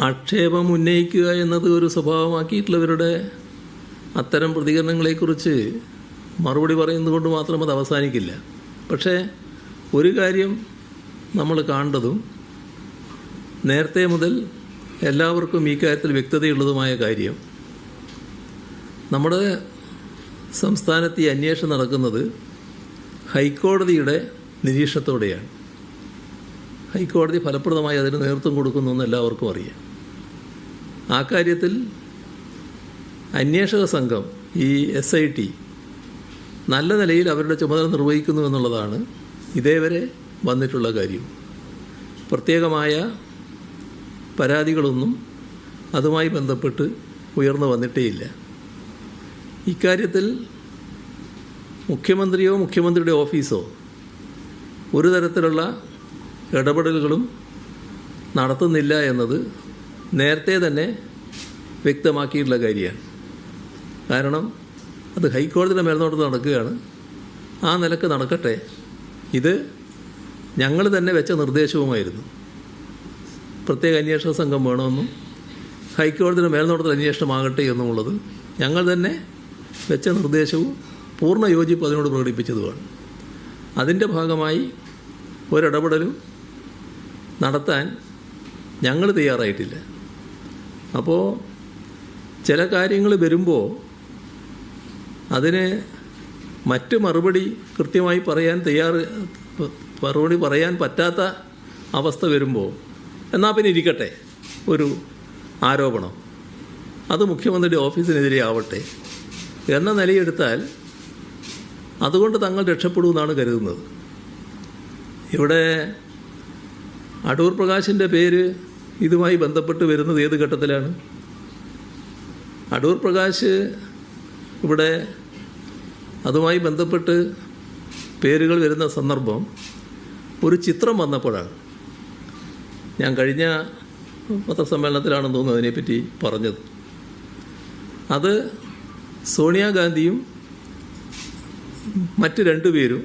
ആക്ഷേപം ഉന്നയിക്കുക എന്നത് ഒരു സ്വഭാവമാക്കിയിട്ടുള്ളവരുടെ അത്തരം പ്രതികരണങ്ങളെക്കുറിച്ച് മറുപടി പറയുന്നത് കൊണ്ട് മാത്രം അത് അവസാനിക്കില്ല. പക്ഷേ ഒരു കാര്യം നമ്മൾ കാണേണ്ടതും നേരത്തെ മുതൽ എല്ലാവർക്കും ഈ കാര്യത്തിൽ വ്യക്തതയുള്ളതുമായ കാര്യം, നമ്മുടെ സംസ്ഥാനത്ത് ഈ അന്വേഷണം നടക്കുന്നത് ഹൈക്കോടതിയുടെ നിരീക്ഷണത്തോടെയാണ്. ഹൈക്കോടതി ഫലപ്രദമായി അതിന് നേതൃത്വം കൊടുക്കുന്നു എന്ന് എല്ലാവർക്കും അറിയാം. ആ കാര്യത്തിൽ അന്വേഷക സംഘം, ഈ SIT, നല്ല നിലയിൽ അവരുടെ ചുമതല നിർവഹിക്കുന്നു എന്നുള്ളതാണ് ഇതേവരെ വന്നിട്ടുള്ള കാര്യം. പ്രത്യേകമായ പരാതികളൊന്നും അതുമായി ബന്ധപ്പെട്ട് ഉയർന്നു വന്നിട്ടേയില്ല. ഇക്കാര്യത്തിൽ മുഖ്യമന്ത്രിയോ മുഖ്യമന്ത്രിയുടെ ഓഫീസോ ഒരു തരത്തിലുള്ള ഇടപെടലുകളും നടത്തുന്നില്ല എന്നത് നേരത്തെ തന്നെ വ്യക്തമാക്കിയിട്ടുള്ള കാര്യമാണ്. കാരണം അത് ഹൈക്കോടതിയുടെ മേൽനോട്ടത്തിൽ നടക്കുകയാണ്. ആ നിലക്ക് നടക്കട്ടെ. ഇത് ഞങ്ങൾ തന്നെ വെച്ച നിർദ്ദേശവുമായിരുന്നു. പ്രത്യേക അന്വേഷണ സംഘം വേണമെന്നും ഹൈക്കോടതിയുടെ മേൽനോട്ടത്തിൽ അന്വേഷണമാകട്ടെ എന്നുമുള്ളത് ഞങ്ങൾ തന്നെ വെച്ച നിർദ്ദേശവും പൂർണ്ണ യോജിപ്പ് അതിനോട് പ്രകടിപ്പിച്ചതുമാണ്. അതിൻ്റെ ഭാഗമായി ഒരിടപെടലും നടത്താൻ ഞങ്ങൾ തയ്യാറായിട്ടില്ല. അപ്പോൾ ചില കാര്യങ്ങൾ വരുമ്പോൾ അതിന് മറ്റ് മറുപടി കൃത്യമായി മറുപടി പറയാൻ പറ്റാത്ത അവസ്ഥ വരുമ്പോൾ എന്നാൽ പിന്നെ ഇരിക്കട്ടെ ഒരു ആരോപണം, അത് മുഖ്യമന്ത്രിയുടെ ഓഫീസിനെതിരെ ആവട്ടെ എന്ന നിലയെടുത്താൽ അതുകൊണ്ട് തങ്ങൾ രക്ഷപ്പെടുമെന്നാണ് കരുതുന്നത്. ഇവിടെ അടൂർ പ്രകാശിൻ്റെ പേര് ഇതുമായി ബന്ധപ്പെട്ട് വരുന്നത് ഏത് ഘട്ടത്തിലാണ്? അടൂർ പ്രകാശ് ഇവിടെ അതുമായി ബന്ധപ്പെട്ട് പേരുകൾ വരുന്ന സന്ദർഭം ഒരു ചിത്രം വന്നപ്പോഴാണ്. ഞാൻ കഴിഞ്ഞ പത്രസമ്മേളനത്തിലാണെന്ന് തോന്നുന്നു അതിനെപ്പറ്റി പറഞ്ഞത്. അത് സോണിയാഗാന്ധിയും മറ്റ് 2 പേരും